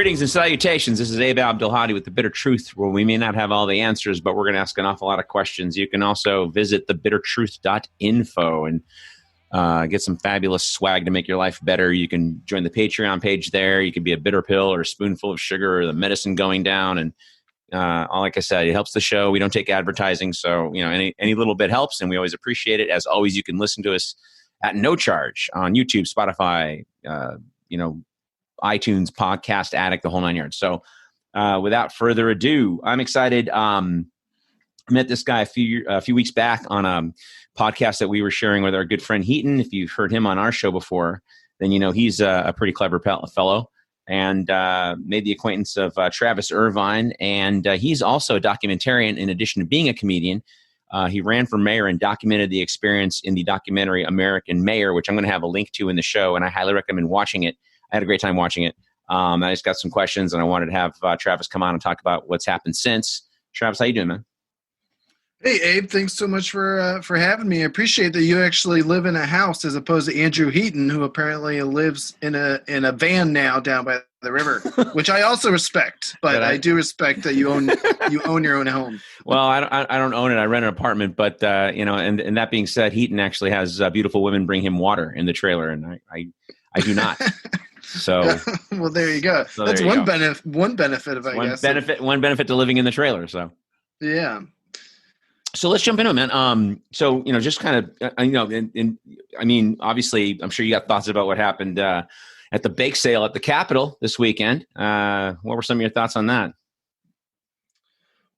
Greetings and salutations. This is Abdelhadi with The Bitter Truth, where we may not have all the answers, but we're going to ask an awful lot of questions. You can also visit thebittertruth.info and get some fabulous swag to make your life better. You can join the Patreon page there. You can be a bitter pill or a spoonful of sugar or the medicine going down. And like I said, it helps the show. We don't take advertising, so any little bit helps, and we always appreciate it. As always, you can listen to us at no charge on YouTube, Spotify, iTunes, Podcast Addict, the whole 9 yards. So without further ado, I'm excited. I met this guy a few weeks back on a podcast that we were sharing with our good friend Heaton. If you've heard him on our show before, then he's a pretty clever fellow, and made the acquaintance of Travis Irvine. And he's also a documentarian in addition to being a comedian. He ran for mayor and documented the experience in the documentary American Mayor, which I'm going to have a link to in the show, and I highly recommend watching it. I had a great time watching it. I just got some questions, and I wanted to have Travis come on and talk about what's happened since. Travis, how you doing, man? Hey, Abe, thanks so much for having me. I appreciate that you actually live in a house as opposed to Andrew Heaton, who apparently lives in a van now down by the river, which I also respect. But I do respect that you own your own home. Well, I don't own it. I rent an apartment, but and that being said, Heaton actually has beautiful women bring him water in the trailer, and I do not. So well, there you go. So that's one benefit. One benefit of one benefit to living in the trailer. So yeah. So let's jump into it, man. So just kind of I mean, obviously, I'm sure you got thoughts about what happened at the bake sale at the Capitol this weekend. What were some of your thoughts on that?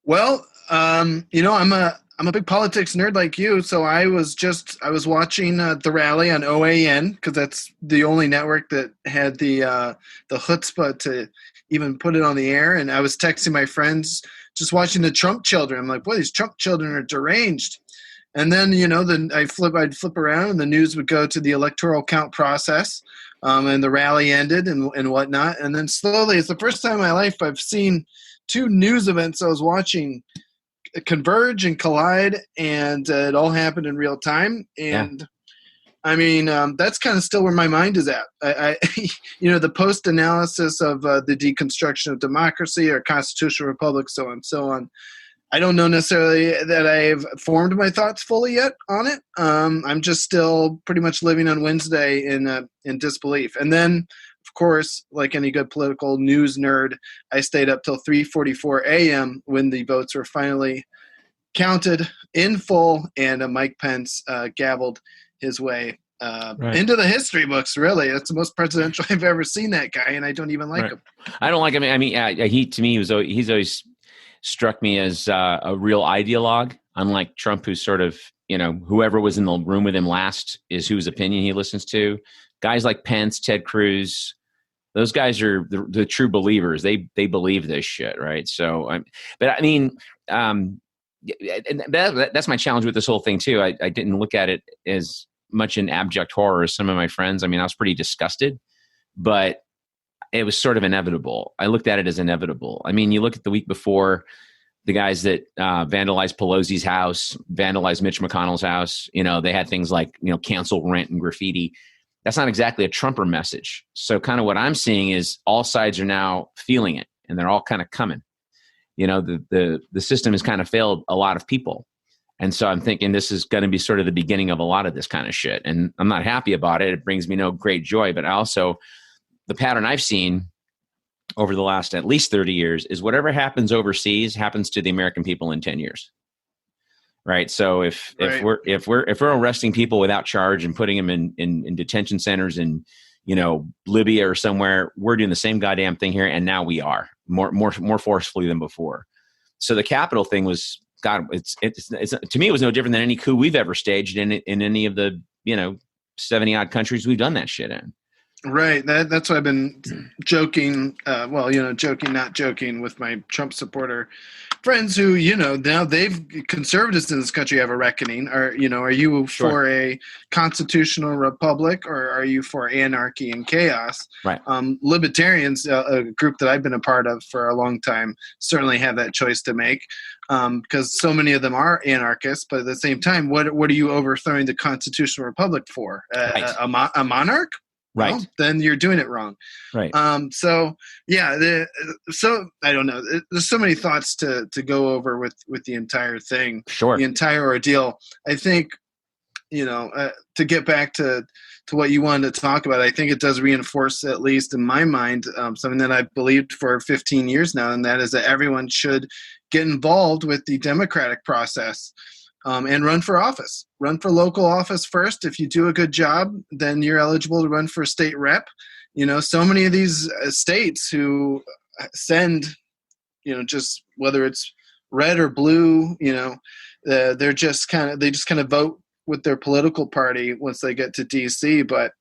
Well, I'm a big politics nerd like you, so I was watching the rally on OAN because that's the only network that had the chutzpah to even put it on the air. And I was texting my friends just watching the Trump children. I'm like, boy, these Trump children are deranged. And then I'd flip around and the news would go to the electoral count process, and the rally ended and whatnot. And then slowly, it's the first time in my life I've seen two news events I was watching converge and collide, and it all happened in real time. And yeah. I mean, that's kind of still where my mind is at. The post analysis of the deconstruction of democracy or constitutional republic, so on. I don't know necessarily that I've formed my thoughts fully yet on it. I'm just still pretty much living on Wednesday in disbelief. And then, of course, like any good political news nerd, I stayed up till 3:44 a.m. when the votes were finally counted in full, and Mike Pence gavelled his way into the history books. Really, that's the most presidential I've ever seen that guy, and I don't even like him. I don't like him. I mean, he's always struck me as a real ideologue, unlike Trump, who's sort of whoever was in the room with him last is whose opinion he listens to. Guys like Pence, Ted Cruz, those guys are the true believers. They believe this shit, right? So, that's my challenge with this whole thing too. I didn't look at it as much in abject horror as some of my friends. I mean, I was pretty disgusted, but it was sort of inevitable. I looked at it as inevitable. I mean, you look at the week before, the guys that vandalized Pelosi's house, vandalized Mitch McConnell's house. They had things like cancel rent and graffiti. That's not exactly a Trumper message. So kind of what I'm seeing is all sides are now feeling it, and they're all kind of coming. The system has kind of failed a lot of people. And so I'm thinking this is going to be sort of the beginning of a lot of this kind of shit. And I'm not happy about it. It brings me no great joy. But the pattern I've seen over the last at least 30 years is whatever happens overseas happens to the American people in 10 years. Right. So if we're arresting people without charge and putting them in detention centers in Libya or somewhere, we're doing the same goddamn thing here, and now we are more forcefully than before. So the Capitol thing was, God, it's to me it was no different than any coup we've ever staged in any of the 70 odd countries we've done that shit in. Right. That's why I've been joking. Joking, not joking with my Trump supporter friends who, now conservatives in this country have a reckoning. Are you for a constitutional republic, or are you for anarchy and chaos? Right. Libertarians, a group that I've been a part of for a long time, certainly have that choice to make. Because so many of them are anarchists, but at the same time, what are you overthrowing the constitutional republic for? Right. A monarch? Right. Well, then you're doing it wrong. Right. So yeah, so I don't know. There's so many thoughts to go over with the entire thing, Sure. the entire ordeal. I think, to get back to what you wanted to talk about, I think it does reinforce, at least in my mind, something that I've believed for 15 years now, and that is that everyone should get involved with the democratic process. And run for office. Run for local office first. If you do a good job, then you're eligible to run for state rep. So many of these states who send, just whether it's red or blue, they just kind of vote with their political party once they get to DC. But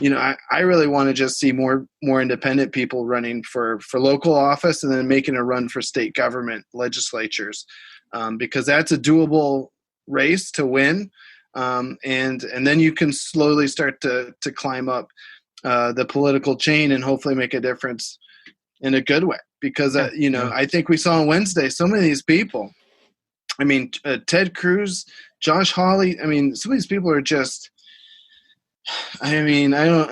I really want to just see more independent people running for local office and then making a run for state government legislatures, because that's a doable race to win, and then you can slowly start to climb up the political chain and hopefully make a difference in a good way. Because I think we saw on Wednesday so many of these people. I mean, Ted Cruz, Josh Hawley. I mean, some of these people are just. I mean, I don't.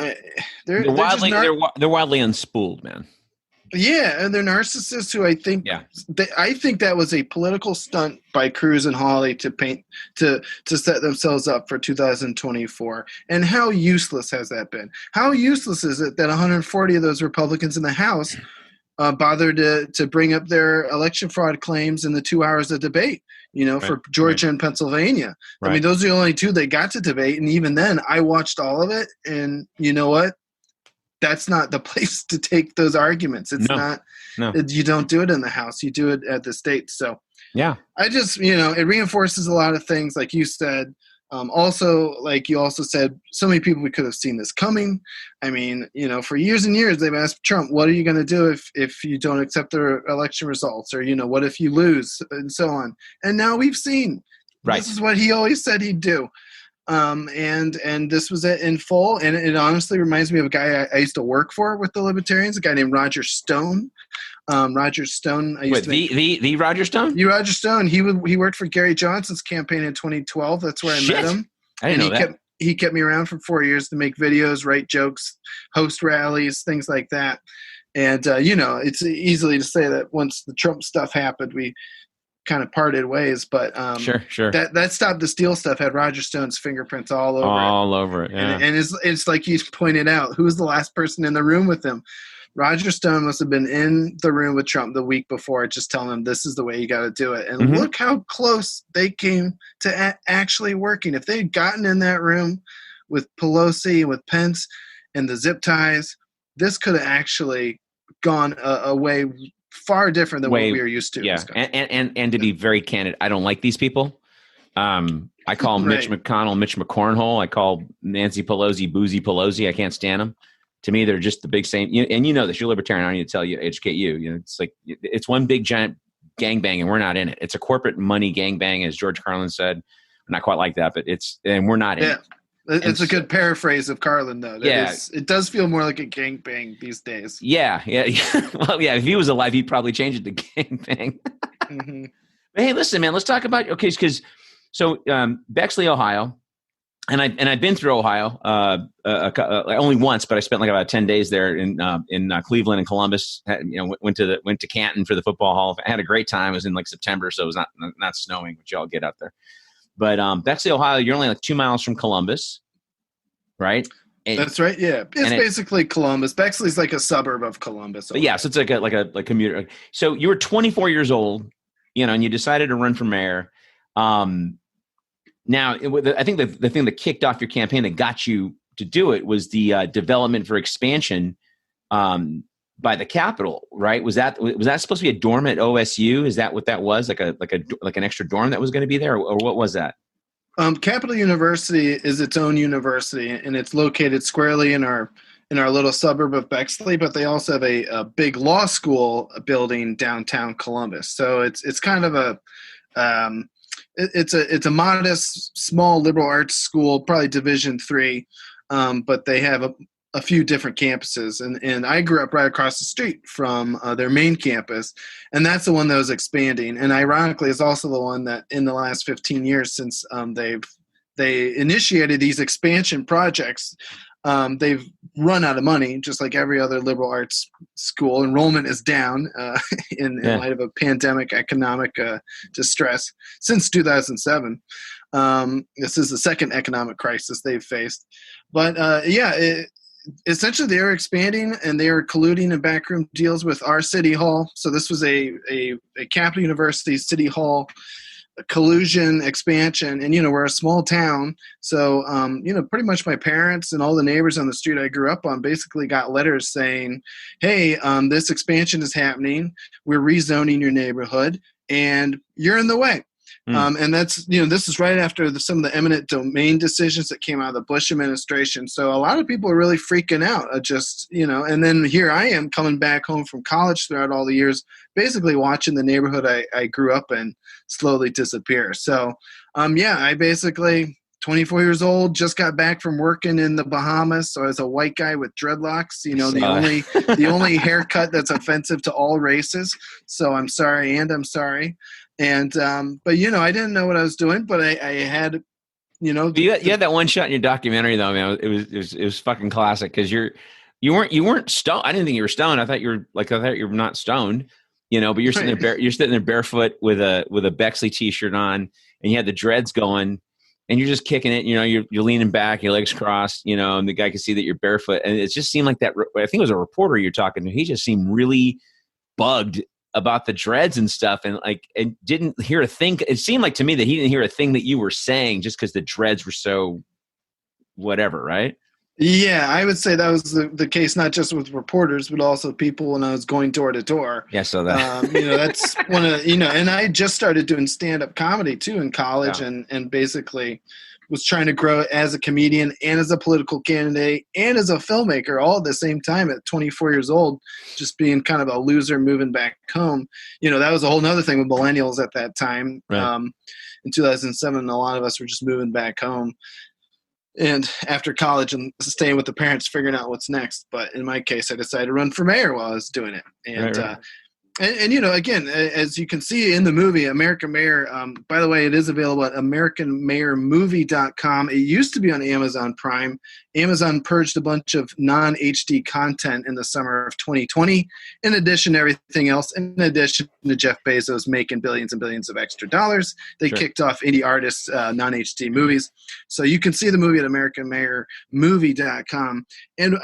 They're wildly unspooled, man. Yeah, and they're narcissists who I think that was a political stunt by Cruz and Hawley to set themselves up for 2024. And how useless has that been? How useless is it that 140 of those Republicans in the House bothered to bring up their election fraud claims in the 2 hours of debate, for Georgia and Pennsylvania? Right. I mean, those are the only two they got to debate, and even then, I watched all of it, and you know what? That's not the place to take those arguments. It's not. No. You don't do it in the House. You do it at the states. So yeah, I just it reinforces a lot of things, like you said. Also, like you also said, so many people we could have seen this coming. I mean, for years and years they've asked Trump, "What are you going to do if you don't accept the election results?" Or what if you lose, and so on. And now we've seen. Right. This is what he always said he'd do. And this was it in full. And it honestly reminds me of a guy I used to work for with the Libertarians, a guy named Roger Stone. Roger Stone. The Roger Stone? Roger Stone. He worked for Gary Johnson's campaign in 2012. That's where I met him. I didn't know that. He kept me around for 4 years to make videos, write jokes, host rallies, things like that. And, it's easily to say that once the Trump stuff happened, we kind of parted ways, but sure. That Stop the Steal stuff had Roger Stone's fingerprints all over it. Yeah. And it's like you pointed out, who was the last person in the room with him? Roger Stone must have been in the room with Trump the week before, just telling him this is the way you got to do it. And look how close they came to actually working. If they had gotten in that room with Pelosi and with Pence and the zip ties, this could have actually gone a way far different than what we are used to. Yeah, and to be very candid, I don't like these people. I call Mitch McConnell Mitch McCornhole. I call Nancy Pelosi Boozy Pelosi. I can't stand them. To me, they're just the big same. And this. You're libertarian. I don't need to tell you, educate you. It's like it's one big giant gangbang, and we're not in it. It's a corporate money gangbang, as George Carlin said. Not quite like that, but we're not in it. It's a good paraphrase of Carlin, though. It does feel more like a gangbang these days. Yeah. Well, yeah, if he was alive, he'd probably change it to gangbang. Mm-hmm. But hey, listen, man, let's talk about Bexley, Ohio, and I've been through Ohio only once, but I spent like about 10 days there in Cleveland and Columbus. Went to Canton for the football hall. I had a great time. It was in like September, so it was not snowing, which y'all get up there. But Bexley, Ohio, you're only like 2 miles from Columbus, right? That's right. Yeah, it's basically Columbus. Bexley's like a suburb of Columbus. Yeah, so it's like a commuter. So you were 24 years old, and you decided to run for mayor. Now, I think the thing that kicked off your campaign that got you to do it was the development for expansion by the Capitol, right? Was that supposed to be a dorm at OSU? Is that what that was? Like an extra dorm that was going to be there, or what was that? Capital University is its own university, and it's located squarely in our little suburb of Bexley. But they also have a big law school building downtown Columbus. So it's kind of it's a modest, small liberal arts school, probably Division III, but they have a few different campuses, and I grew up right across the street from their main campus, and that's the one that was expanding. And ironically, is also the one that in the last 15 years since they initiated these expansion projects, they've run out of money, just like every other liberal arts school. Enrollment is down in light of a pandemic economic distress since 2007. This is the second economic crisis they've faced. But essentially they are expanding and they are colluding in backroom deals with our city hall. So this was a Capital University city hall collusion expansion, and we're a small town, so pretty much my parents and all the neighbors on the street I grew up on basically got letters saying, hey, this expansion is happening, we're rezoning your neighborhood and you're in the way. And that's, this is right after some of the eminent domain decisions that came out of the Bush administration. So a lot of people are really freaking out, and then here I am coming back home from college throughout all the years, basically watching the neighborhood I grew up in slowly disappear. So, I basically, 24 years old, just got back from working in the Bahamas. So as a white guy with dreadlocks, the only haircut that's offensive to all races. So I'm sorry. And, but I didn't know what I was doing, but I had, you had that one shot in your documentary though, man. It was fucking classic. Cause you weren't stoned. I didn't think you were stoned. I thought you were not stoned, but you're sitting there barefoot with a Bexley t-shirt on and you had the dreads going and you're just kicking it. You're leaning back, your legs crossed, and the guy could see that you're barefoot. And it just seemed like that. I think it was a reporter you're talking to. He just seemed really bugged about the dreads and stuff, and didn't hear a thing. It seemed like to me that he didn't hear a thing that you were saying just because the dreads were so whatever, right? Yeah, I would say that was the case, not just with reporters, but also people when I was going door to door. Yeah, so that that's one of and I just started doing stand-up comedy too in college, and basically was trying to grow as a comedian and as a political candidate and as a filmmaker all at the same time at 24 years old, just being kind of a loser moving back home. That was a whole nother thing with millennials at that time. Right. In 2007, a lot of us were just moving back home. And after college and staying with the parents, figuring out what's next. But in my case, I decided to run for mayor while I was doing it. And, right. And again, as you can see in the movie, American Mayor, by the way, it is available at AmericanMayorMovie.com. It used to be on Amazon Prime. Amazon purged a bunch of non-HD content in the summer of 2020, in addition to everything else, in addition to Jeff Bezos making billions and billions of extra dollars. They kicked off indie artists' non-HD movies. So you can see the movie at AmericanMayorMovie.com. And,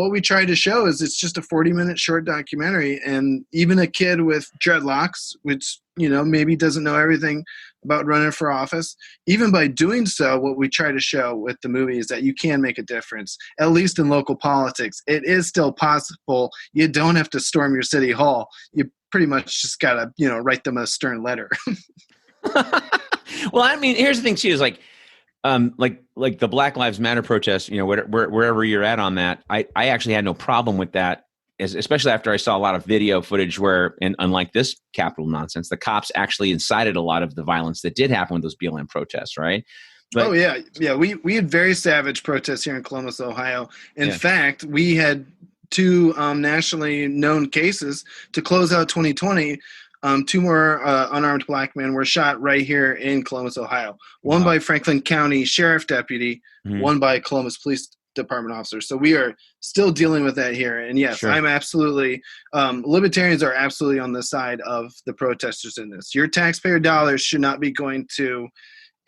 what we try to show is it's just a 40-minute short documentary, and even a kid with dreadlocks, which maybe doesn't know everything about running for office, even by doing so, what we try to show with the movie is that you can make a difference, at least in local politics. It is still possible. You don't have to storm your city hall. You pretty much just gotta write them a stern letter. Well, I mean, here's the thing too, is like the Black Lives Matter protest, wherever you're at on that, I actually had no problem with that, especially after I saw a lot of video footage where, and unlike this Capitol nonsense, the cops actually incited a lot of the violence that did happen with those BLM protests, right? But, we had very savage protests here in Columbus, Ohio. In fact, we had two nationally known cases to close out 2020. Two more unarmed black men were shot right here in Columbus, Ohio. One by Franklin County Sheriff Deputy, one by Columbus Police Department officer. So we are still dealing with that here. And yes, I'm absolutely, libertarians are absolutely on the side of the protesters in this. Your taxpayer dollars should not be going to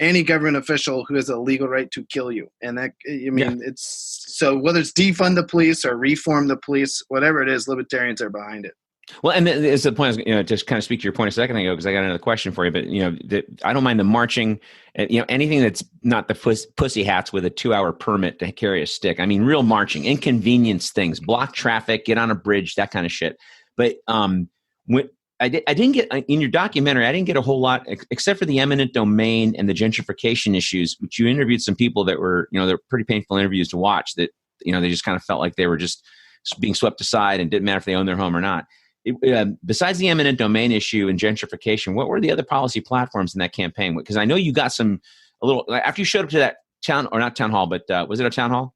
any government official who has a legal right to kill you. And that, it's, so whether it's defund the police or reform the police, whatever it is, libertarians are behind it. Well, and it's the point, just kind of speak to your point a second ago, because I got another question for you, but, I don't mind the marching, anything that's not the pussy hats with a 2-hour permit to carry a stick. I mean, real marching, inconvenience things, block traffic, get on a bridge, that kind of shit. But when I didn't get, in your documentary, I didn't get a whole lot, except for the eminent domain and the gentrification issues, which you interviewed some people that were, they're pretty painful interviews to watch, that, they just kind of felt like they were just being swept aside and didn't matter if they owned their home or not. Besides the eminent domain issue and gentrification, what were the other policy platforms in that campaign? Because I know you got a little, after you showed up to that town, or not town hall, but was it a town hall?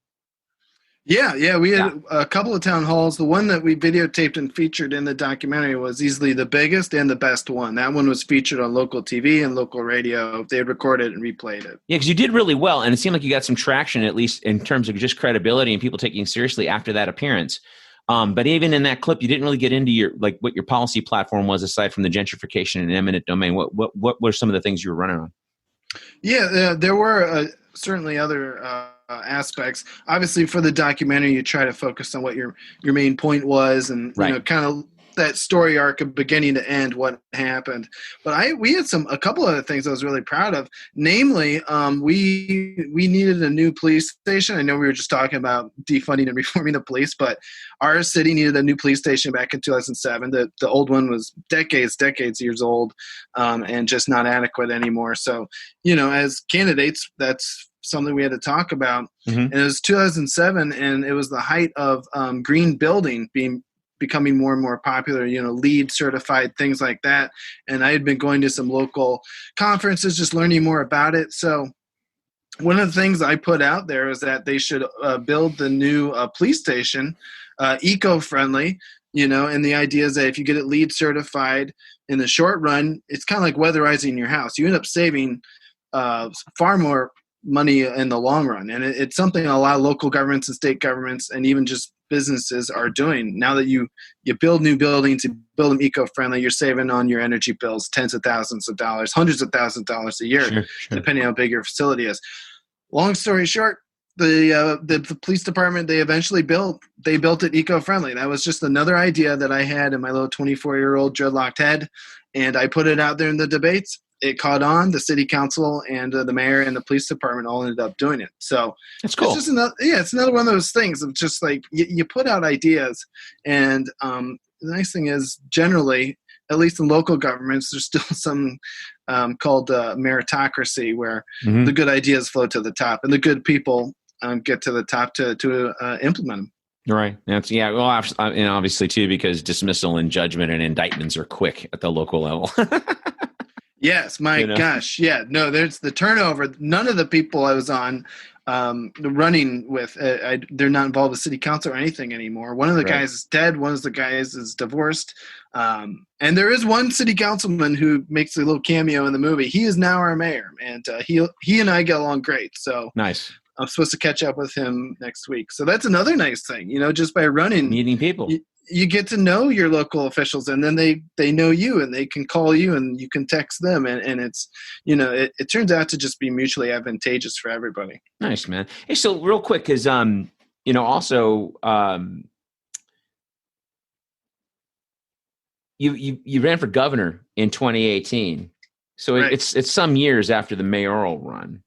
Yeah, we Yeah. had a couple of town halls. The one that we videotaped and featured in the documentary was easily the biggest and the best one. That one was featured on local TV and local radio. They had recorded and replayed it. Yeah, because you did really well, and it seemed like you got some traction, at least in terms of just credibility and people taking you seriously after that appearance. But even in that clip, you didn't really get into your what your policy platform was aside from the gentrification and eminent domain. What were some of the things you were running on? Yeah, there were certainly other aspects. Obviously, for the documentary, you try to focus on what your main point was, and Right. kind of that story arc of beginning to end, what happened. But we had a couple other things I was really proud of. Namely, we needed a new police station. I know we were just talking about defunding and reforming the police, but our city needed a new police station back in 2007. The old one was decades years old, and just not adequate anymore. So, as candidates, that's something we had to talk about. Mm-hmm. And it was 2007, and it was the height of green building becoming more and more popular, LEED certified, things like that. And I had been going to some local conferences, just learning more about it. So one of the things I put out there is that they should build the new police station eco-friendly, and the idea is that if you get it LEED certified in the short run, it's kind of like weatherizing your house. You end up saving far more money in the long run. And it's something a lot of local governments and state governments and even just businesses are doing. Now that you build new buildings, you build them eco-friendly, you're saving on your energy bills tens of thousands of dollars, hundreds of thousands of dollars a year, Sure. depending on how big your facility is. Long story short, the police department they built it eco-friendly. That was just another idea that I had in my little 24-year-old dreadlocked head, and I put it out there in the debates. It caught on. The city council and the mayor and the police department all ended up doing it. So That's cool. It's just it's another one of those things of just like you put out ideas, and the nice thing is generally, at least in local governments, there's still some called meritocracy, where the good ideas float to the top, and the good people get to the top to implement them. Right. Well, and obviously too, because dismissal and judgment and indictments are quick at the local level. Yes, my gosh. Yeah, no, there's the turnover. None of the people I was on running with, they're not involved with city council or anything anymore. One of the guys is dead. One of the guys is divorced. And there is one city councilman who makes a little cameo in the movie. He is now our mayor, and he and I get along great. So nice. I'm supposed to catch up with him next week. So that's another nice thing, just by running. Meeting people. You get to know your local officials, and then they know you, and they can call you, and you can text them, and it's it turns out to just be mutually advantageous for everybody. Nice, man. Hey, so real quick, because also you ran for governor in 2018, so right. it's some years after the mayoral run.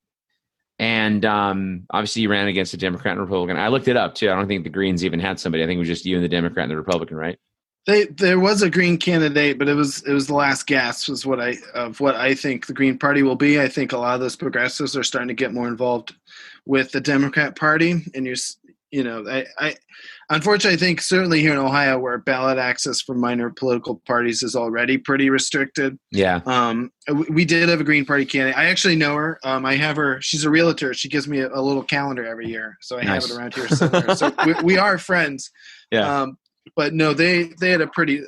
And obviously you ran against a Democrat and Republican. I looked it up too. I don't think the Greens even had somebody. I think it was just you and the Democrat and the Republican, right? There was a Green candidate, but it was the last gasp of what I think the Green Party will be. I think a lot of those progressives are starting to get more involved with the Democrat Party, and I unfortunately I think certainly here in Ohio, where ballot access for minor political parties is already pretty restricted. Yeah. We did have a Green Party candidate. I actually know her. I have her. She's a realtor. She gives me a little calendar every year, so I have it around here somewhere. So we are friends. Yeah. But no, they had a pretty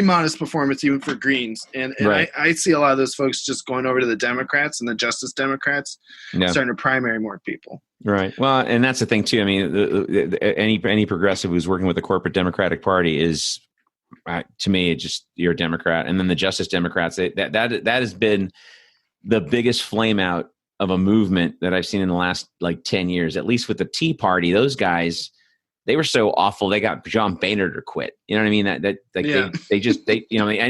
modest performance even for Greens, and right. I see a lot of those folks just going over to the Democrats and the Justice Democrats, starting to primary more people. Right. Well, and that's the thing too. I mean, any progressive who's working with the corporate Democratic Party is, to me, you're a Democrat, and then the Justice Democrats. That has been the biggest flame out of a movement that I've seen in the last 10 years. At least with the Tea Party, those guys. They were so awful. They got John Boehner to quit. You know what I mean?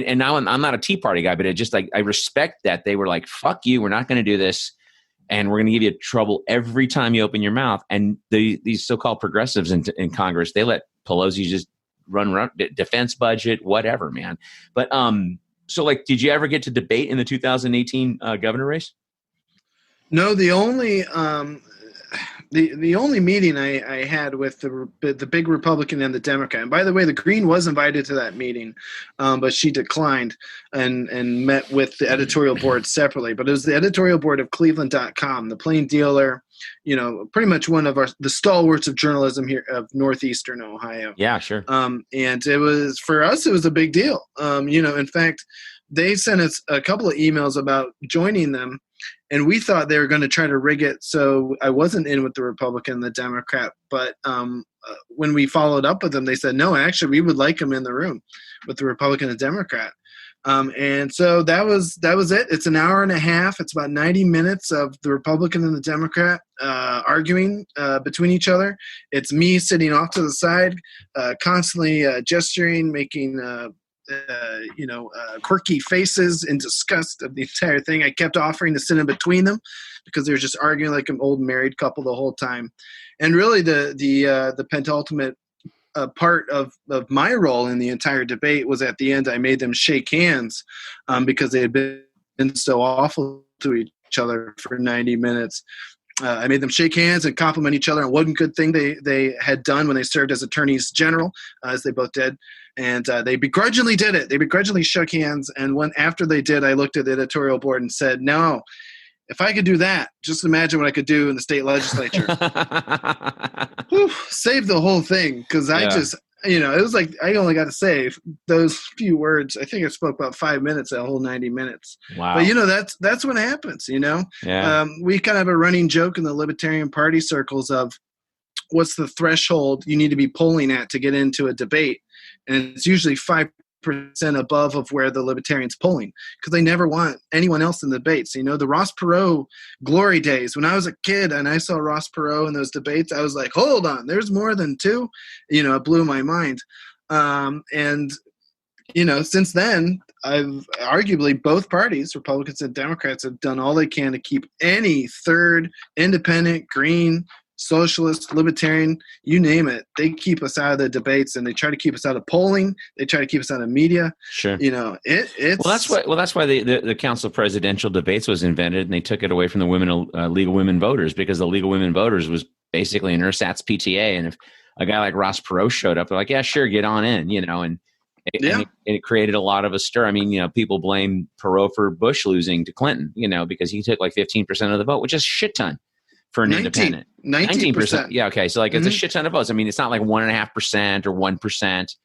And now I'm not a Tea Party guy, but it just I respect that they were like, "Fuck you, we're not going to do this, and we're going to give you trouble every time you open your mouth." And these so-called progressives in Congress, they let Pelosi just run defense budget, whatever, man. But so did you ever get to debate in the 2018 governor race? No, the only. The only meeting I had with the big Republican and the Democrat, and by the way, the Green was invited to that meeting, but she declined and met with the editorial board separately. But it was the editorial board of Cleveland.com, the plain dealer, pretty much one of the stalwarts of journalism here of Northeastern Ohio. Yeah, sure. And it was, for us, it was a big deal. In fact, they sent us a couple of emails about joining them, and we thought they were going to try to rig it so I wasn't in with the Republican and the Democrat. But when we followed up with them, they said, no, actually, we would like them in the room with the Republican and Democrat. And so that was it. It's an hour and a half. It's about 90 minutes of the Republican and the Democrat arguing between each other. It's me sitting off to the side, constantly gesturing, making quirky faces in disgust of the entire thing. I kept offering to sit in between them because they were just arguing like an old married couple the whole time. And really, the penultimate part of my role in the entire debate was at the end. I made them shake hands because they had been so awful to each other for 90 minutes. I made them shake hands and compliment each other on one good thing they had done when they served as attorneys general, as they both did. And they begrudgingly did it. They begrudgingly shook hands. And after they did, I looked at the editorial board and said, no, if I could do that, just imagine what I could do in the state legislature. Whew, save the whole thing. Because I just, it was like I only got to say those few words. I think I spoke about 5 minutes, that whole 90 minutes. Wow. But, that's what happens, Yeah. We kind of have a running joke in the Libertarian Party circles of what's the threshold you need to be polling at to get into a debate. And it's usually 5% above of where the Libertarians polling because they never want anyone else in the debates. The Ross Perot glory days, when I was a kid and I saw Ross Perot in those debates, I was like, hold on, there's more than two. It blew my mind. Since then, I've arguably both parties, Republicans and Democrats, have done all they can to keep any third, independent, green, socialist, libertarian, you name it, they keep us out of the debates, and they try to keep us out of polling. They try to keep us out of media. Sure. It's that's why the Council of Presidential Debates was invented, and they took it away from the legal women voters, because the legal women voters was basically an ersatz PTA, and if a guy like Ross Perot showed up, they're like, yeah, sure, get on in, and it created a lot of a stir. I mean, people blame Perot for Bush losing to Clinton, because he took like 15% of the vote, which is a shit ton. For an independent, 19%. Yeah, okay. So it's a shit ton of votes. I mean, it's not like 1.5% or 1%.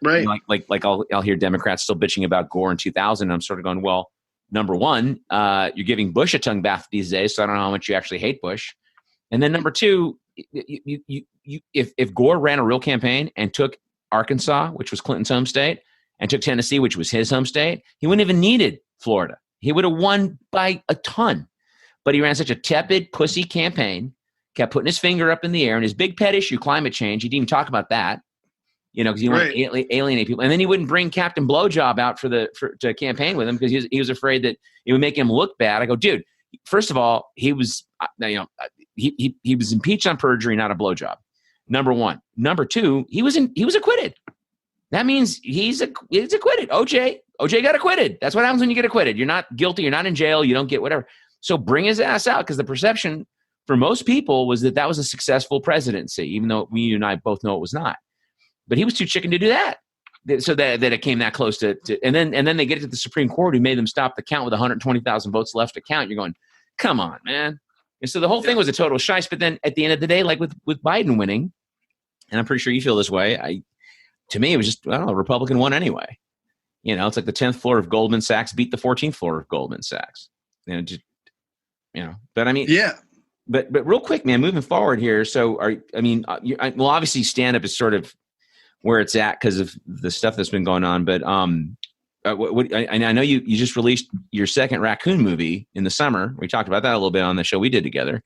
Right. Like I'll hear Democrats still bitching about Gore in 2000. I'm sort of going, well, number one, you're giving Bush a tongue bath these days, so I don't know how much you actually hate Bush. And then number two, if Gore ran a real campaign and took Arkansas, which was Clinton's home state, and took Tennessee, which was his home state, he wouldn't have even needed Florida. He would have won by a ton. But he ran such a tepid, pussy campaign, kept putting his finger up in the air, and his big pet issue, climate change, he didn't even talk about that, because he wanted to alienate people. And then he wouldn't bring Captain Blowjob out to campaign with him because he was afraid that it would make him look bad. I go, dude, first of all, he was he was impeached on perjury, not a blowjob. Number one. Number two, he was acquitted. That means he's acquitted. OJ got acquitted. That's what happens when you get acquitted. You're not guilty. You're not in jail. You don't get whatever. So bring his ass out, because the perception for most people was that was a successful presidency, even though you and I both know it was not. But he was too chicken to do that. So that it came that close to and then they get to the Supreme Court, who made them stop the count with 120,000 votes left to count. You're going, come on, man. And so the whole thing was a total shice. But then at the end of the day, like with Biden winning, and I'm pretty sure you feel this way, to me, it was just, I don't know, Republican won anyway. It's like the 10th floor of Goldman Sachs beat the 14th floor of Goldman Sachs. But I mean, yeah. But real quick, man, moving forward here. So, obviously, stand up is sort of where it's at because of the stuff that's been going on. But I know you just released your second Raccoon movie in the summer. We talked about that a little bit on the show we did together,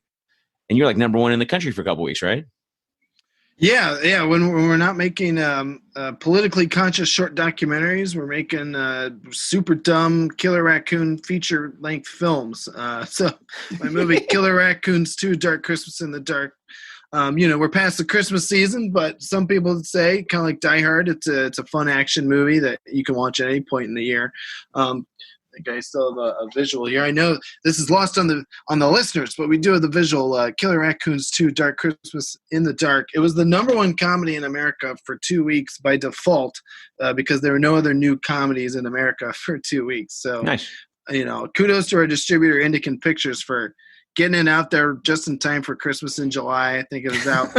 and you're like number one in the country for a couple weeks, right? Yeah. When we're not making politically conscious short documentaries, we're making super dumb Killer Raccoon feature-length films. So my movie Killer Raccoons 2: Dark Christmas in the Dark. We're past the Christmas season, but some people would say, kind of like Die Hard, it's a fun action movie that you can watch at any point in the year. I think I still have a visual here. I know this is lost on the listeners, but we do have the visual. Killer Raccoons 2: Dark Christmas in the Dark. It was the number one comedy in America for 2 weeks by default because there were no other new comedies in America for 2 weeks. So, nice. Kudos to our distributor, Indican Pictures, for getting it out there just in time for Christmas in July. I think it was out.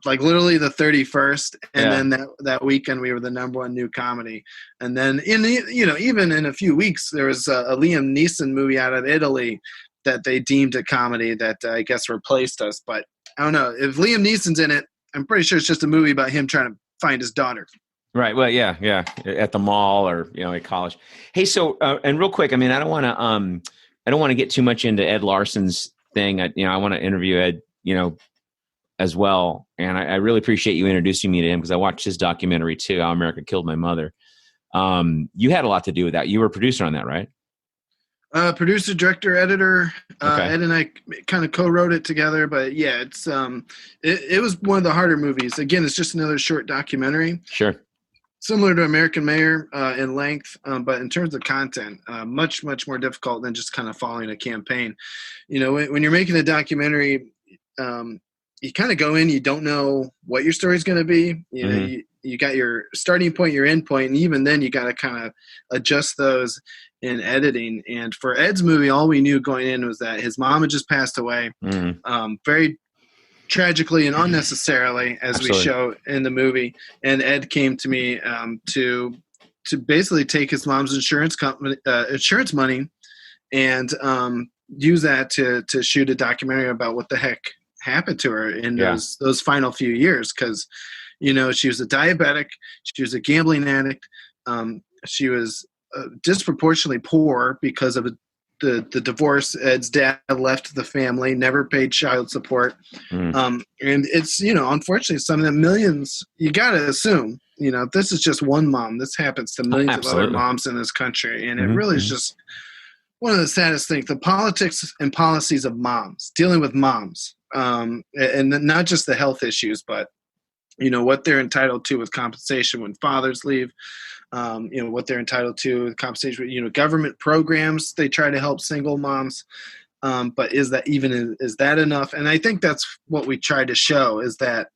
Like literally the 31st, and then that weekend we were the #1 new comedy. And then even in a few weeks there was a Liam Neeson movie out of Italy that they deemed a comedy that I guess replaced us. But I don't know if Liam Neeson's in it. I'm pretty sure it's just a movie about him trying to find his daughter. Right. Well, yeah, at the mall or at college. Hey, so and real quick, I mean, I don't want to get too much into Ed Larson's thing. I want to interview Ed, as well. And I really appreciate you introducing me to him because I watched his documentary too, How America Killed My Mother. You had a lot to do with that. You were a producer on that, right? Producer, director, editor. Okay. Ed and I kind of co-wrote it together. But yeah, it's it was one of the harder movies. Again, it's just another short documentary. Sure. Similar to American Mayor in length, but in terms of content, much, much more difficult than just kind of following a campaign. When you're making a documentary, you kind of go in, you don't know what your story is going to be. You got your starting point, your end point, and even then you got to kind of adjust those in editing. And for Ed's movie, all we knew going in was that his mom had just passed away, very tragically and unnecessarily, as Absolutely. we show in the movie. And Ed came to me to basically take his mom's insurance money and use that to shoot a documentary about what the heck happened to her in those final few years. Because she was a diabetic, she was a gambling addict, she was disproportionately poor because of the divorce. Ed's dad left the family, never paid child support. And it's unfortunately some of the millions, you gotta assume this is just one mom. This happens to millions of other moms in this country, and it really is just one of the saddest things, the politics and policies of moms, dealing with moms, and not just the health issues, but what they're entitled to with compensation when fathers leave, what they're entitled to with compensation, government programs, they try to help single moms. But is that enough? And I think that's what we try to show, is that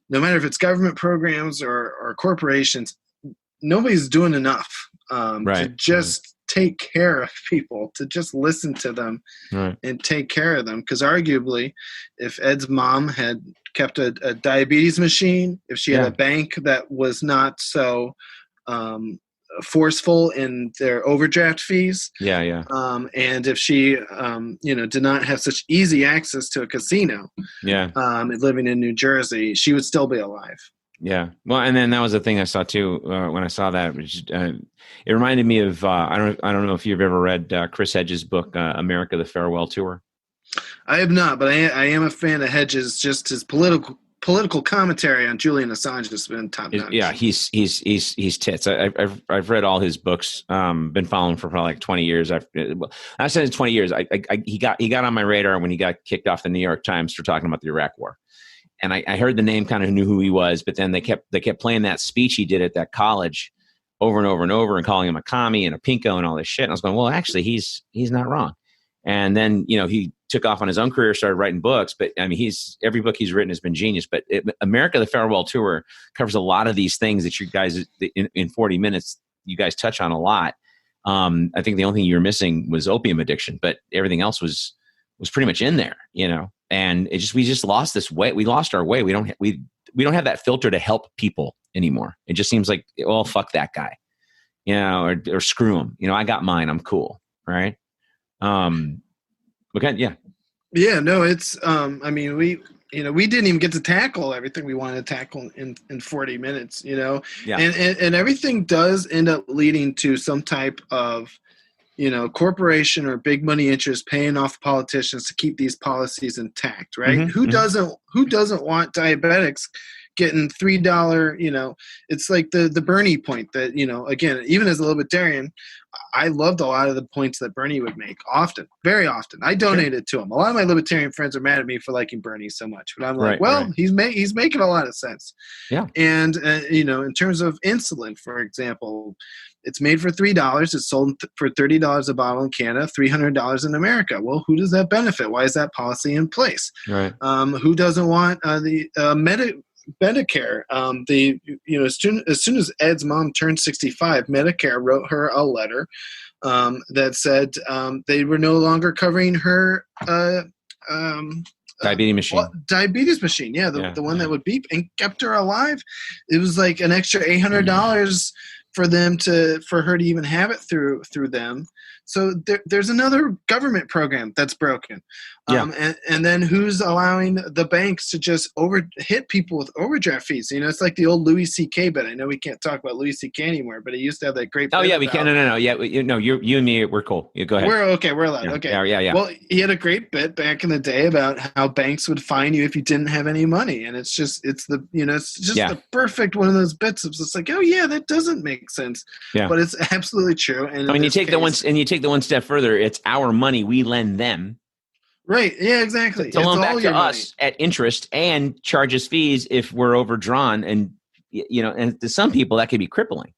no matter if it's government programs or corporations, nobody's doing enough to just take care of people, to just listen to them and take care of them. Because arguably, if Ed's mom had kept a diabetes machine, if she had a bank that was not so forceful in their overdraft fees, and if she did not have such easy access to a casino, living in New Jersey, she would still be alive. Yeah. Well, and then that was the thing I saw too when I saw that. Which, it reminded me of I don't know if you've ever read Chris Hedges' book America: The Farewell Tour. I have not, but I am a fan of Hedges. Just his political commentary on Julian Assange has been top notch. Yeah, he's tits. I've read all his books. Been following for probably like 20 years. I said it's 20 years. He got on my radar when he got kicked off the New York Times for talking about the Iraq War. And I heard the name, kind of knew who he was, but then they kept playing that speech he did at that college over and over and over, and calling him a commie and a pinko and all this shit. And I was going, well, actually, he's not wrong. And then he took off on his own career, started writing books. But I mean, every book he's written has been genius. But America: The Farewell Tour covers a lot of these things that you guys in 40 minutes you guys touch on a lot. I think the only thing you were missing was opium addiction, but everything else was pretty much in there, And we just lost this way. We lost our way. We don't have that filter to help people anymore. It just seems like, well, fuck that guy, or screw him. I got mine. I'm cool, right? Okay, yeah. Yeah, no, it's I mean, we didn't even get to tackle everything we wanted to tackle in 40 minutes, Yeah. And everything does end up leading to some type of corporation or big money interest paying off politicians to keep these policies intact, right? Who doesn't want diabetics getting $3, it's like the Bernie point that, again, even as a libertarian, I loved a lot of the points that Bernie would make very often. I donated to him. A lot of my libertarian friends are mad at me for liking Bernie so much, but I'm like, he's making a lot of sense. Yeah. And, in terms of insulin, for example, it's made for $3. It's sold for $30 a bottle in Canada, $300 in America. Well, who does that benefit? Why is that policy in place? Right. Who doesn't want the Medicare. As soon as Ed's mom turned 65, Medicare wrote her a letter that said they were no longer covering her Diabetes machine. Diabetes machine. Yeah, the one that would beep and kept her alive. It was like an extra $800 for her to even have it through them. So there's another government program that's broken. And then who's allowing the banks to just hit people with overdraft fees? It's like the old Louis C.K. bit. I know we can't talk about Louis C.K. anymore, but he used to have that great. Oh yeah, we can. No. Yeah, you and me, we're cool. You go ahead. We're okay. We're allowed. Yeah. Okay. Yeah. Well, he had a great bit back in the day about how banks would fine you if you didn't have any money, and it's the perfect one of those bits. It's just like, oh yeah, that doesn't make sense. Yeah. But it's absolutely true. And you take the one step further. It's our money. We lend them. Right. Yeah, exactly. To loan back to us at interest and charges fees if we're overdrawn. And, and to some people that could be crippling.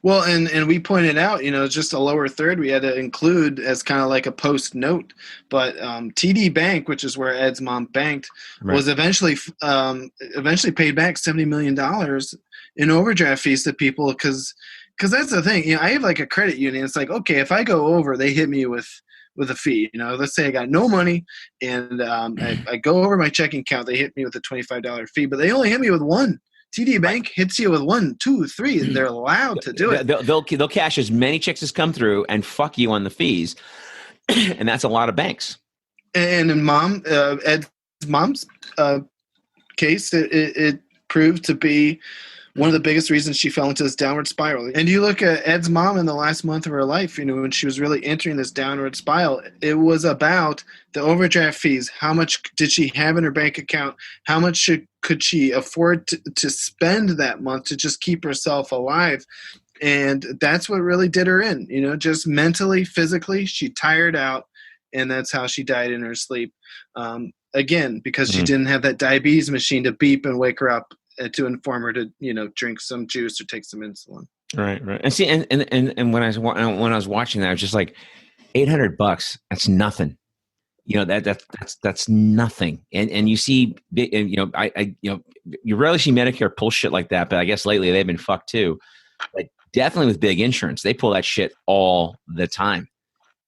Well, and we pointed out, just a lower third we had to include as kind of like a post note. But TD Bank, which is where Ed's mom banked, was eventually paid back $70 million in overdraft fees to people because that's the thing. I have like a credit union. It's like, okay, if I go over, they hit me with a fee. Let's say I got no money and I go over my checking account, they hit me with a $25 fee, but they only hit me with one. TD Bank hits you with 1, 2, 3, and they're allowed to do it. They'll cash as many checks as come through and fuck you on the fees, and that's a lot of banks. And in Ed's mom's case, it proved to be one of the biggest reasons she fell into this downward spiral. And you look at Ed's mom in the last month of her life, when she was really entering this downward spiral, it was about the overdraft fees. How much did she have in her bank account? How much could she afford to spend that month to just keep herself alive? And that's what really did her in, just mentally, physically, she tired out. And that's how she died in her sleep. Again, because she didn't have that diabetes machine to beep and wake her up to inform her to, drink some juice or take some insulin. Right. And see, and when I was watching that, I was just like, $800. That's nothing. That's nothing. And you see, you rarely see Medicare pull shit like that, but I guess lately they've been fucked too. But definitely with big insurance, they pull that shit all the time.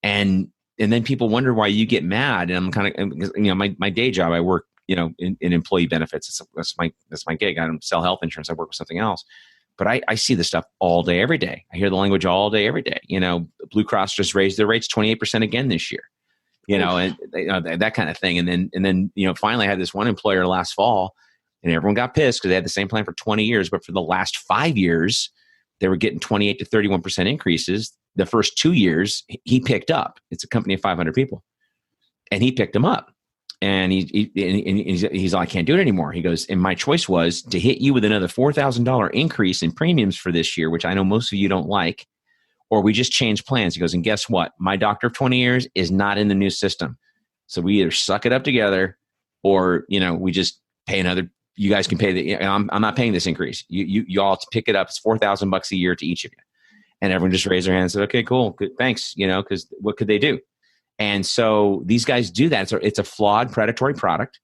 And then people wonder why you get mad. And I'm kind of, my day job, I work, in employee benefits. That's my gig. I don't sell health insurance. I work with something else. But I see this stuff all day, every day. I hear the language all day, every day. Blue Cross just raised their rates 28% again this year. And that kind of thing. And then finally I had this one employer last fall, and everyone got pissed because they had the same plan for 20 years. But for the last 5 years, they were getting 28 to 31% increases. The first 2 years, he picked up. It's a company of 500 people, and he picked them up. And he's like, I can't do it anymore. He goes, and my choice was to hit you with another $4,000 increase in premiums for this year, which I know most of you don't like, or we just change plans. He goes, and guess what? My doctor of 20 years is not in the new system. So we either suck it up together, or, we just pay another, you guys can pay I'm not paying this increase. You all pick it up. It's $4,000 a year to each of you. And everyone just raised their hand and said, okay, cool. Good, thanks. Cause what could they do? And so these guys do that. So it's a flawed, predatory product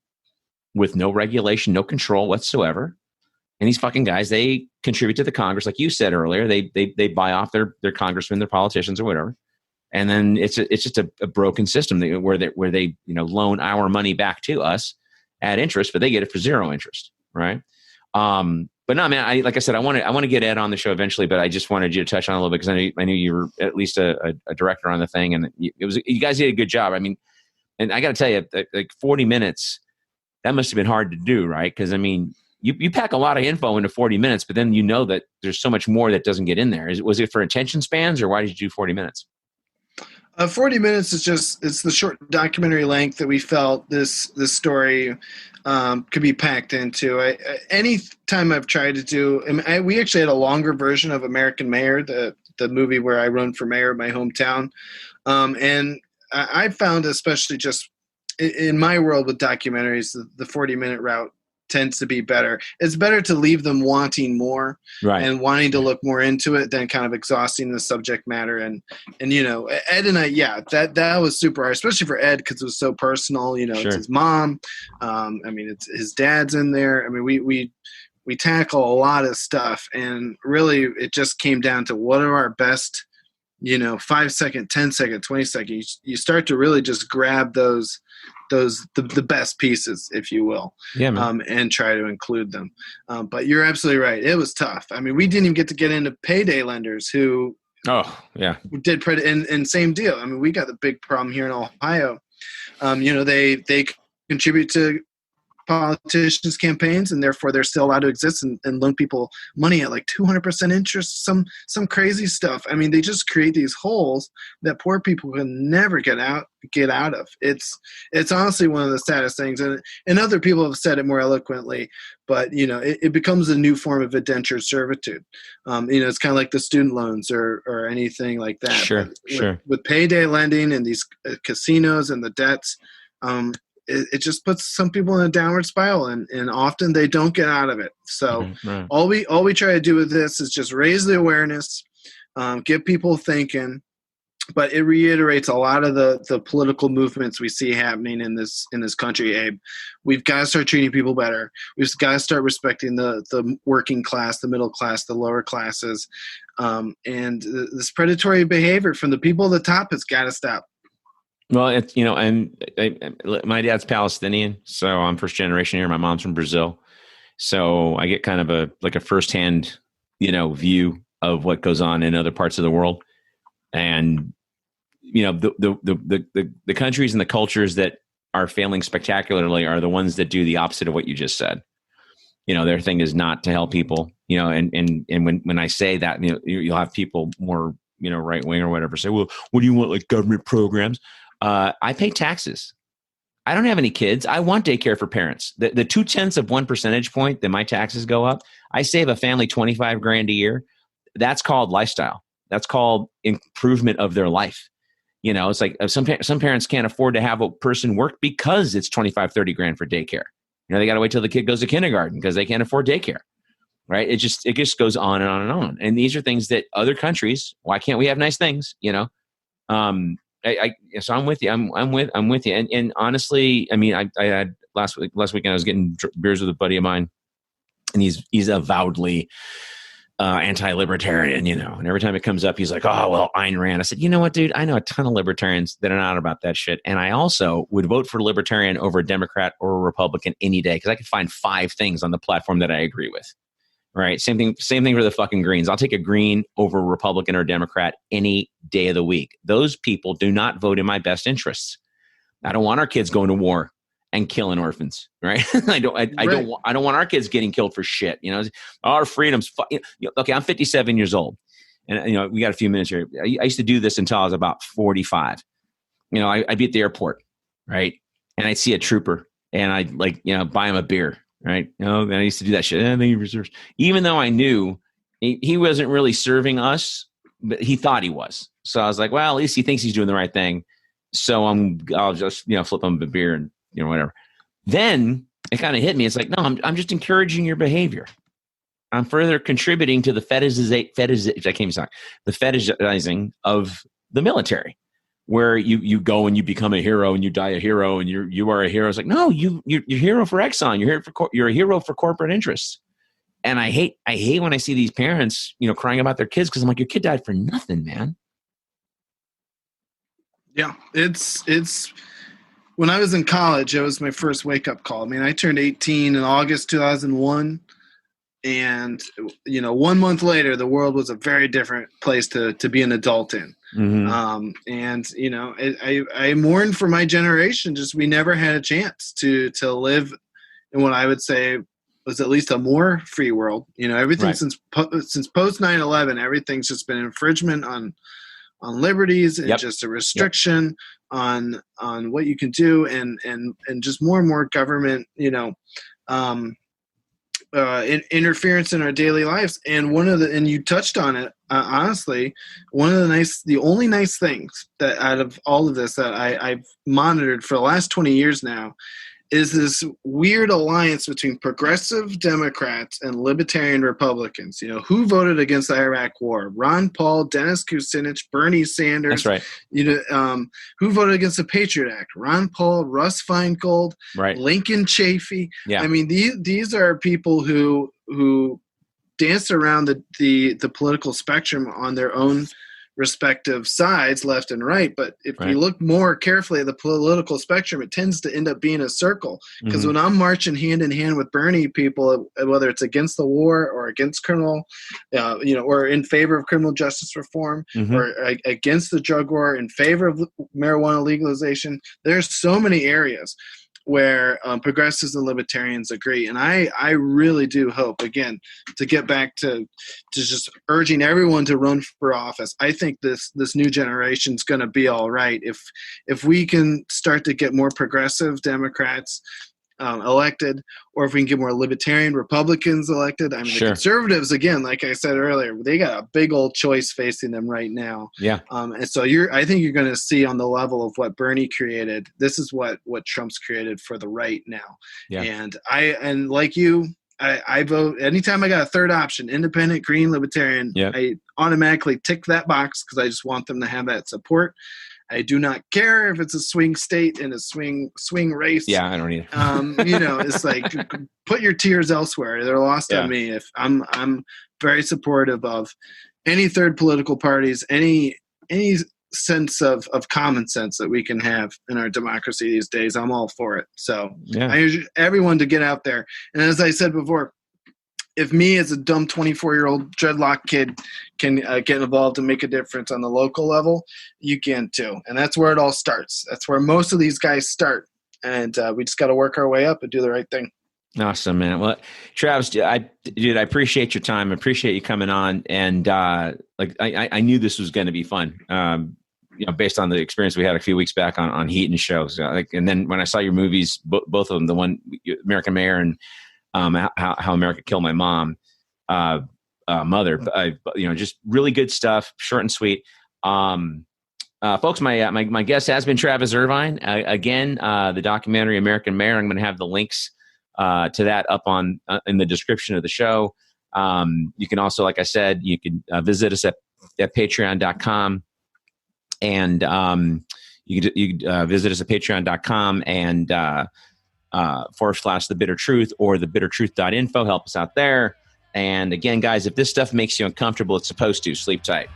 with no regulation, no control whatsoever. And these fucking guys, they contribute to the Congress, like you said earlier. They buy off their congressmen, their politicians, or whatever. And then it's just a broken system where they loan our money back to us at interest, but they get it for zero interest, right? But no, man. Like I said, I want to get Ed on the show eventually, but I just wanted you to touch on it a little bit because I knew you were at least a director on the thing, and you guys did a good job. I mean, and I got to tell you, like 40 minutes, that must have been hard to do, right? Because you pack a lot of info into 40 minutes, but then that there's so much more that doesn't get in there. Was it for attention spans, or why did you do 40 minutes? 40 minutes it's the short documentary length that we felt this story could be packed into. Any time I've tried to do, we actually had a longer version of American Mayor, the movie where I run for mayor of my hometown. And I found, especially just in my world with documentaries, the 40-minute route tends to be better. It's better to leave them wanting more Right. and wanting to look more into it than kind of exhausting the subject matter. And Ed and I, that was super hard, especially for Ed, because it was so personal. Sure. It's his mom. It's his dad's in there. We tackle a lot of stuff, and really it just came down to what are our best 5 second, 10 second, 20 second. You start to really just grab the best pieces, if you will, and try to include them. But you're absolutely right. It was tough. We didn't even get into payday lenders who did and same deal. We got the big problem here in Ohio. They contribute to politicians' campaigns, and therefore they're still allowed to exist and loan people money at like 200% interest, some crazy stuff. They just create these holes that poor people can never get out of. It's honestly one of the saddest things, and other people have said it more eloquently, but it becomes a new form of indentured servitude. It's kind of like the student loans or anything like that. Sure. With payday lending and these casinos and the debts, it just puts some people in a downward spiral, and often they don't get out of it. So right. all we try to do with this is just raise the awareness, get people thinking, but it reiterates a lot of the political movements we see happening in this country, Abe. We've got to start treating people better. We've got to start respecting the working class, the middle class, the lower classes, and this predatory behavior from the people at the top has got to stop. Well, my dad's Palestinian, so I'm first generation here. My mom's from Brazil, so I get kind of a firsthand, view of what goes on in other parts of the world, and the countries and the cultures that are failing spectacularly are the ones that do the opposite of what you just said. Their thing is not to help people. And when I say that, you'll have people more right wing or whatever say, well, what do you want, like government programs? I pay taxes. I don't have any kids. I want daycare for parents. The 0.2 percentage point that my taxes go up, I save a family $25,000 a year. That's called lifestyle. That's called improvement of their life. It's like some parents can't afford to have a person work because it's $25,000-$30,000 for daycare. They got to wait till the kid goes to kindergarten because they can't afford daycare. Right? It just goes on and on and on. And these are things that other countries, why can't we have nice things? So I'm with you. I'm with you. And honestly, I had last weekend I was getting beers with a buddy of mine, and he's avowedly anti-libertarian, and every time it comes up, he's like, oh, well, Ayn Rand. I said, you know what, dude, I know a ton of libertarians that are not about that shit. And I also would vote for libertarian over a Democrat or a Republican any day, because I could find 5 things on the platform that I agree with. Right. Same thing for the fucking Greens. I'll take a Green over a Republican or Democrat any day of the week. Those people do not vote in my best interests. I don't want our kids going to war and killing orphans. Right. I don't want our kids getting killed for shit. Our freedom's okay. I'm 57 years old, and we got a few minutes here. I used to do this until I was about 45. I'd be at the airport, right, and I'd see a trooper, and I'd buy him a beer. Right. And I used to do that shit. And then he reserves, even though I knew he wasn't really serving us, but he thought he was. So I was like, well, at least he thinks he's doing the right thing. So I'll just, flip him a beer and, whatever. Then it kind of hit me. It's like, no, I'm just encouraging your behavior. I'm further contributing to the fetishizing of the military, where you go and you become a hero and you die a hero and you are a hero. It's like, no, you're a hero for Exxon. You're a hero for corporate interests. And I hate when I see these parents, crying about their kids, because I'm like, your kid died for nothing, man. Yeah, it's when I was in college, it was my first wake up call. I turned 18 in August 2001. And, 1 month later, the world was a very different place to be an adult in. Mm-hmm. I mourn for my generation. Just, we never had a chance to live in what I would say was at least a more free world. Everything right. since post 9/11, everything's just been infringement on liberties and just a restriction on what you can do, and just more and more government, interference in our daily lives. And and you touched on it, honestly, the only nice things that out of all of this that I've monitored for the last 20 years now is this weird alliance between progressive Democrats and libertarian Republicans. You know, who voted against the Iraq War? Ron Paul, Dennis Kucinich, Bernie Sanders. That's right. You know, who voted against the Patriot Act? Ron Paul, Russ Feingold, Right. Lincoln Chafee. Yeah. I mean, these are people who dance around the political spectrum on their own respective sides, left and right. But if you look more carefully at the political spectrum, it tends to end up being a circle. Because when I'm marching hand in hand with Bernie people, whether it's against the war or against criminal, or in favor of criminal justice reform, or against the drug war, in favor of marijuana legalization, there's so many areas where progressives and libertarians agree. And I really do hope, again, to get back to just urging everyone to run for office. I think this new generation is going to be all right if we can start to get more progressive Democrats elected, or if we can get more libertarian Republicans elected. I mean, the conservatives, again, like I said earlier, they got a big old choice facing them right now. Yeah. And so I think you're going to see on the level of what Bernie created, this is what Trump's created for the right now. Yeah. And like you, I vote anytime I got a third option, independent, green, libertarian. Yeah. I automatically tick that box because I just want them to have that support. I do not care if it's a swing state and a swing race. Yeah, I don't either. It's like, put your tears elsewhere. They're lost on me. If I'm very supportive of any third political parties, any sense of common sense that we can have in our democracy these days. I'm all for it. So I urge everyone to get out there. And as I said before, if me as a dumb 24-year-old dreadlock kid can get involved and make a difference on the local level, you can too. And that's where it all starts. That's where most of these guys start. And we just got to work our way up and do the right thing. Awesome, man. Well, Travis, I appreciate your time. I appreciate you coming on. And I knew this was going to be fun. Based on the experience we had a few weeks back on Heat and shows. And then when I saw your movies, both of them, the one American Mayor and how America Killed My Mom, mother, just really good stuff, short and sweet. Folks, my guest has been Travis Irvine. Again, the documentary American Mayor. I'm going to have the links to that up on in the description of the show. You can also, like I said, you can visit us at patreon.com, and you can visit us at patreon.com and / The Bitter Truth or thebittertruth.info. Help us out there. And again, guys, if this stuff makes you uncomfortable, it's supposed to. Sleep tight.